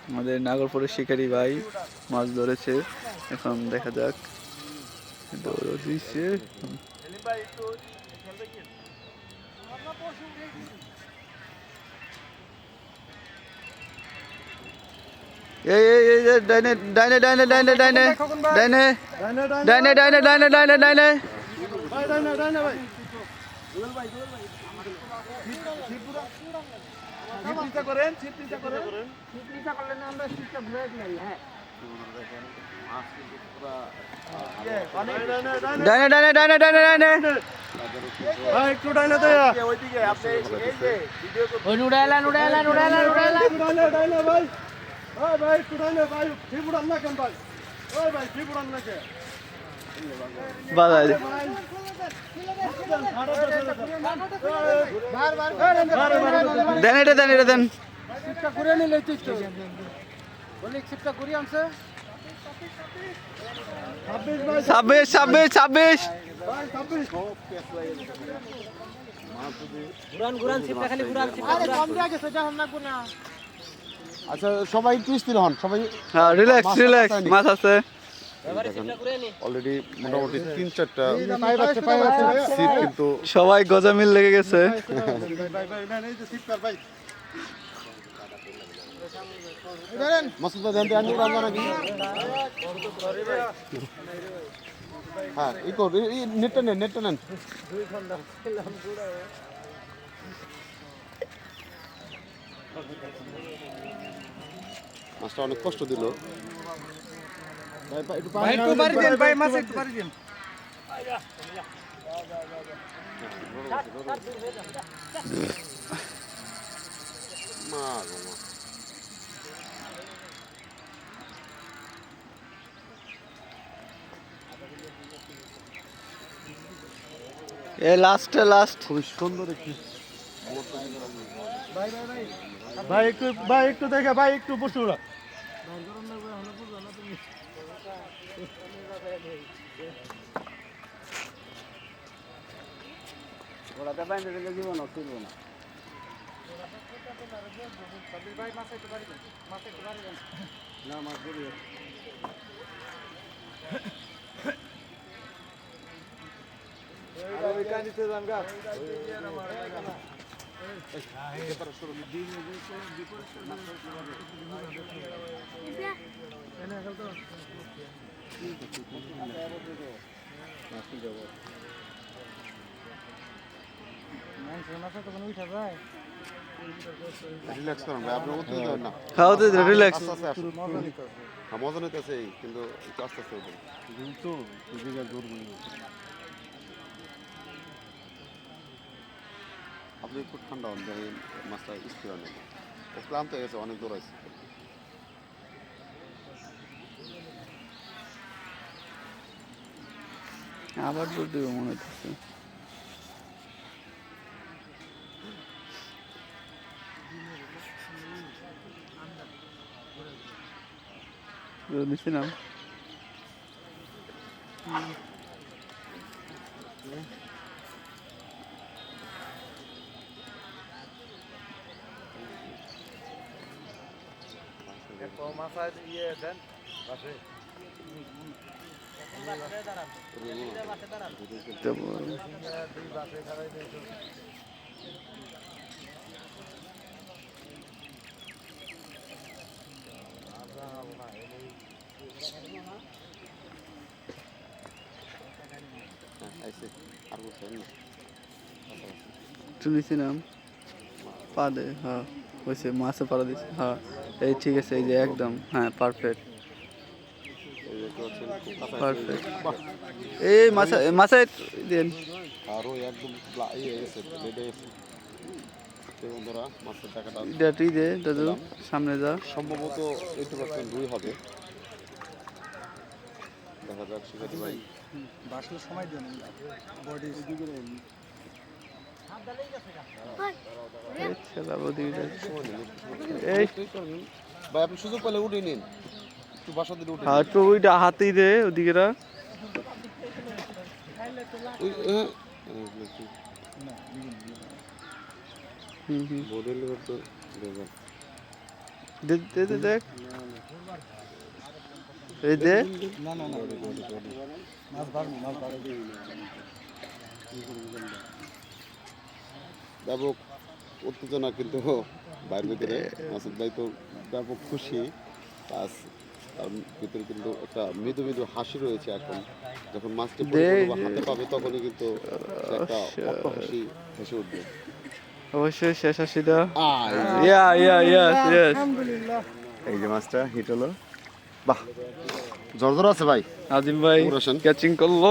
আমাদের নাগরপুরের শিকারী ভাই মাছ ধরেছে, এখন দেখা যাক দিচ্ছে। এই ডাইনে ডাইনে ডাইনে ডাইনে ডাইনে ডাইনে ডাইনে ডাইনে ডাইনে ডাইনে ডাইনে ডাইনে ডাইনে ডাইনে ডাইনে ডাইনে ভাই একটু ডাইনে দে ওইদিকে আপনি এই যে ভিডিও করুন উড়াইলা উড়াইলা উড়াইলা উড়াইলা ডাইনে ভাই ওই ভাই একটু ডাইনে ভাই ফিবুড়ান না কেন ভাই ওই ভাই ফিবুড়ান না কেন বাজাই দেন এটা দেন এটা দেন সিটটা ঘুরে নিলে তো বলি সিটটা ঘুরে আনছে 26 26 26 আচ্ছা সবাই একটু স্থির হন সবাই হ্যাঁ রিল্যাক্স রিল্যাক্স মাছ আছে অলরেডি মোটামুটি 3-4টা সিট কিন্তু সবাই গজামিল লেগে গেছে। মাসুদ ভাই দেন আনি রান্না নাকি হ্যাঁ এই কর এই নেটটা নেন মাছটা অনেক কষ্ট দিল ভাই একটু বাড়ি দেন ভাই মাছ একটু বাড়ি দেন মা গো মা এই লাস্ট খুব সুন্দর একটি ভাই একটু দেখে ভাই একটু বসে ওরা ওরাতে বাইরে দিলে জীবন অসুবিধ না না মাছ ধরি ওই কানিতে যান গা রিল্যাক্স করুন ভাই আপনি উঠতে দেবেন না খাও তো রিল্যাক্স মজা নিতেছে কিন্তু একটু আস্তে আস্তে উঠুন তো আপনি একটু ঠান্ডা হন যাই মাছটা স্থির অনেক ও ক্লান্ত হয়ে গেছে অনেক দূর আছে আবার জোর দেবো মনে হচ্ছে। দিচ্ছিলাম ইয়ে দেন শুনেছিলাম পা দে হ্যাঁ হয়েছে মাছে পাড়া দিচ্ছে হ্যাঁ এই ঠিক আছে এই যে একদম হ্যাঁ পারফেক্ট পারফেক্ট এই মাছে দেন আরো একদম বন্ধুরা মাছের টাকাটা তুই দে দাদু সামনে যা সম্ভবত 80% রুই হবে দেখা যাক শিকারি ভাই বাসের সময় দেন বডি এই ভাই আপনি সুযোগ পেলে উঠে নিন একটু বাসা দিলে উঠে হ্যাঁ তো ওইটা হাতেই দে ওদিকে রা বোর্ডের লিভার তো দে দে দে দেখ এই দে না না না মাছ বাড়বে ব্যাপক উত্তেজনা কিন্তু বাইরের ভিতরে মাসুদ ভাই তো ব্যাপক খুশি প্লাস তার ভিতরে কিন্তু একটা মৃদু মৃদু হাসি রয়েছে এখন যখন মাছটি পরিপূর্ণভাবে হাতে পাবে তখনই কিন্তু সে একটা অট্ট হাসি হেসে উঠবে অবশ্যই শেষ হাসিটা ইয়া ইয়া ইয়েস ইয়েস এই যে মাছটা হিট হলো বাহ জোর আছে ভাই আজিম ভাই ক্যাচিং করলো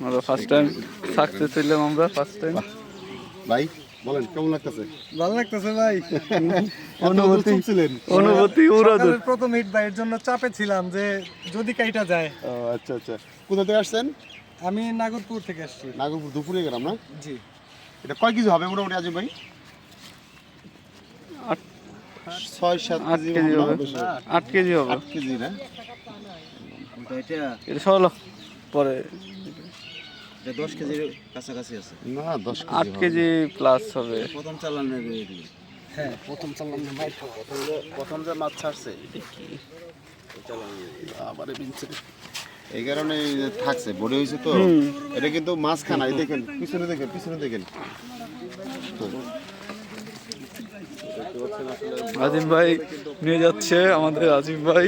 আমরা ফার্স্ট টাইম সাকসেস হইলাম আমরা ফার্স্ট টাইম ভাই বলেন কেমন লাগতেছে ভালো লাগতেছে ভাই। অনুভূতি উড়া সকালের প্রথম হিট ভাইয়ের জন্য চাপে ছিলাম যে যদি কাইটা যায়। আচ্ছা আচ্ছা কোথা থেকে আসছেন? আমি নাগরপুর থেকে আসছি। নাগরপুর দুপুরে গেলাম না? জি। এটা কয় কেজি হবে মোটামুটি আজিম ভাই? 6-7 কেজি হবে। 8 কেজি হবে। 8 কেজি না? এটা সরলো পরে এটা 10 কেজির কাছাকাছি আছে। না 10 কেজি 8 কেজি প্লাস হবে। প্রথম চালান নেবে এগুলো। হ্যাঁ প্রথম চালান ভাই। প্রথম যে মাছ ছাড়ছে এই কারণে থাকছে বড় হয়েছে তো এটা কিন্তু মাছখানা এই দেখেন পিছনে দেখেন আজিম ভাই নিয়ে যাচ্ছে আমাদের আজিম ভাই